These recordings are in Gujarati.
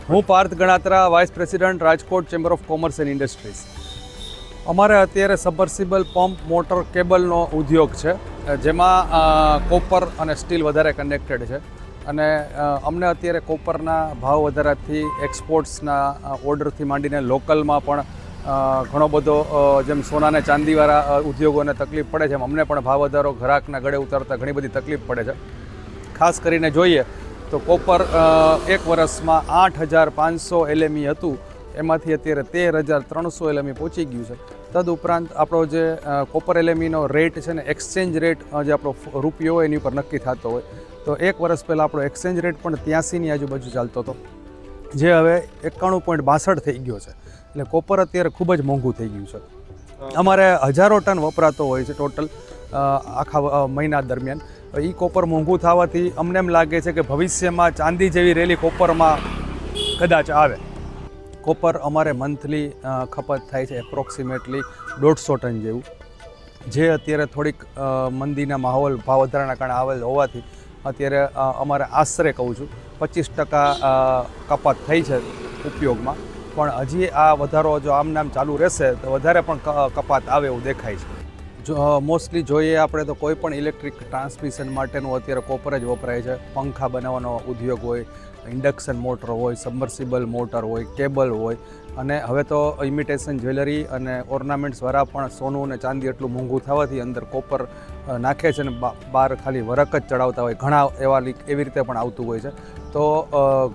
હું Parth Ganatra, vice president, Rajkot chamber of commerce and industries. અમારે અત્યારે સબમર્સિબલ પંપ, મોટર, કેબલનો ઉદ્યોગ છે, જેમાં કોપર અને સ્ટીલ વધારે કનેક્ટેડ છે. અને અમને અત્યારે કોપરના ભાવ વધારાથી એક્સપોર્ટ્સના ઓર્ડરથી માંડીને લોકલમાં પણ ઘણો બધો, જેમ સોનાને ચાંદીવાળા ઉદ્યોગોને તકલીફ પડે છે, અમને પણ ભાવ વધારો ગ્રાહકના ગળે ઉતારતા ઘણી બધી તકલીફ પડે છે. ખાસ કરીને જોઈએ તો કોપર એક વર્ષમાં 8,500 LME હતું, એમાંથી અત્યારે 13,300 LME પહોંચી ગયું છે. તદુપરાંત આપણો જે કોપર LMEનો રેટ છે ને, એક્સચેન્જ રેટ જે આપણો રૂપિયો હોય એની ઉપર નક્કી થતો હોય, તો એક વર્ષ પહેલાં આપણો એક્સચેન્જ રેટ પણ 83ની આજુબાજુ ચાલતો હતો, જે હવે 91.62 થઈ ગયો છે. એટલે કોપર અત્યારે ખૂબ જ મોંઘું થઈ ગયું છે. અમારે હજારો ટન વપરાતો હોય છે ટોટલ આખા મહિના દરમિયાન. એ કોપર મોંઘું થવાથી અમને એમ લાગે છે કે ભવિષ્યમાં ચાંદી જેવી રેલી કોપરમાં કદાચ આવે. કોપર અમારે મંથલી ખપત થાય છે એપ્રોક્સિમેટલી 150 ટન જેવું, જે અત્યારે થોડીક મંદીના માહોલ, ભાવ વધારાના કારણે આવેલ હોવાથી અત્યારે અમારે આશરે કહું છું 25% કપાત થઈ છે ઉપયોગમાં. પણ હજી આ વધારો જો આમ નામ ચાલુ રહેશે તો વધારે પણ કપાત આવે એવું દેખાય છે. જો મોસ્ટલી જોઈએ આપણે તો કોઈ પણ ઇલેક્ટ્રિક ટ્રાન્સમિશન માટેનું અત્યારે કોપર જ વપરાય છે. પંખા બનાવવાનો ઉદ્યોગ હોય, ઇન્ડક્શન મોટર હોય, સબમર્સિબલ મોટર હોય, કેબલ હોય, અને હવે તો ઇમિટેશન જ્વેલરી અને ઓર્નામેન્ટ્સવાળા પણ સોનું અને ચાંદી એટલું મોંઘું થવાથી અંદર કોપર નાખે છે અને બહાર ખાલી વરખ જ ચડાવતા હોય, ઘણા એવી રીતે પણ આવતું હોય છે. તો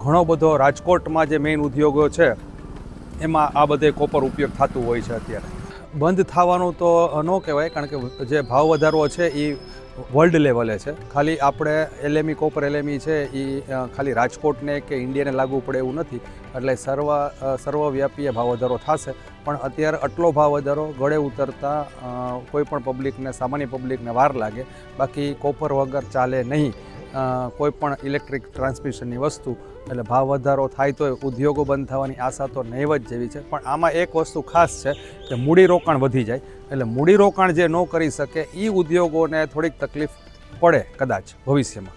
ઘણો બધો રાજકોટમાં જે મેઇન ઉદ્યોગો છે એમાં આ બધે કોપર ઉપયોગ થતું હોય છે. અત્યારે બંધ થવાનું તો ન કહેવાય, કારણ કે જે ભાવ વધારો છે એ વર્લ્ડ લેવલે છે. ખાલી આપણે LME, કોપર LME છે એ ખાલી રાજકોટને કે ઇન્ડિયાને લાગુ પડે એવું નથી. એટલે સર્વવ્યાપી ભાવ વધારો થશે. પણ અત્યારે આટલો ભાવ વધારો ગળે ઉતરતા કોઈ પણ પબ્લિકને, સામાન્ય પબ્લિકને વાર લાગે. બાકી કોપર વગર ચાલે નહીં કોઈ પણ ઇલેક્ટ્રિક ટ્રાન્સમિશનની વસ્તુ. એટલે ભાવ વધારો થાય તો ઉદ્યોગો બંધ થવાની આશા તો નહીવત જેવી છે. પણ આમાં એક વસ્તુ ખાસ છે કે મૂડીરોકાણ વધી જાય. એટલે મૂડીરોકાણ જે ન કરી શકે એ ઉદ્યોગોને થોડીક તકલીફ પડે કદાચ ભવિષ્યમાં.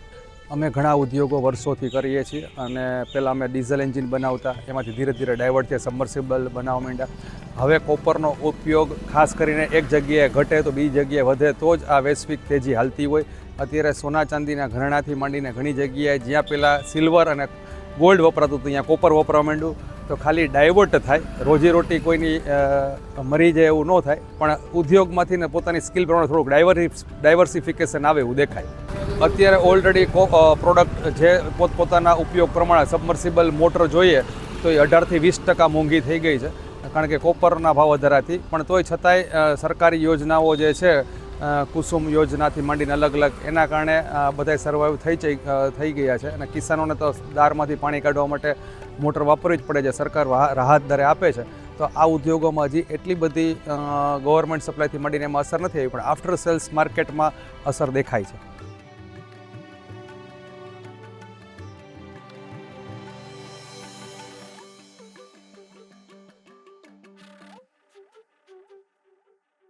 અમે ઘણા ઉદ્યોગો વર્ષોથી કરીએ છીએ, અને પહેલાં અમે ડીઝલ એન્જિન બનાવતા, એમાંથી ધીરે ધીરે ડાયવર્ટ થયા, સબમર્સિબલ બનાવવા માંડ્યા. હવે કોપરનો ઉપયોગ ખાસ કરીને એક જગ્યાએ ઘટે તો બીજી જગ્યાએ વધે, તો જ આ વૈશ્વિક તેજી હાલતી હોય. અત્યારે સોના ચાંદીના ઘરેણાંથી માંડીને ઘણી જગ્યાએ જ્યાં પહેલાં સિલ્વર અને ગોલ્ડ વપરાતું હતું ત્યાં કોપર વપરાવા માંડ્યું. તો ખાલી ડાયવર્ટ થાય, રોજીરોટી કોઈની મરી જાય એવું ન થાય, પણ ઉદ્યોગમાંથી ને પોતાની સ્કિલ પ્રમાણે થોડુંક ડાયવર્સિફિકેશન આવે એવું દેખાય. અત્યારે ઓલરેડી પ્રોડક્ટ જે પોતપોતાના ઉપયોગ પ્રમાણે સબમર્સિબલ મોટર જોઈએ તો એ 18થી 20% મોંઘી થઈ ગઈ છે, કારણ કે કોપરના ભાવ વધારાથી. પણ તોય છતાંય સરકારી યોજનાઓ જે છે, કુસુમ યોજનાથી માંડીને અલગ અલગ, એના કારણે બધાય સર્વાઈવ થઈ ગયા છે. અને કિસાનોને તો દારમાંથી પાણી કાઢવા માટે મોટર વાપરવી જ પડે છે, સરકાર રાહત દરે આપે છે. તો આ ઉદ્યોગોમાં હજી એટલી બધી ગવર્મેન્ટ સપ્લાયથી માંડીને એમાં અસર નથી આવી, પણ આફ્ટર સેલ્સ માર્કેટમાં અસર દેખાય છે.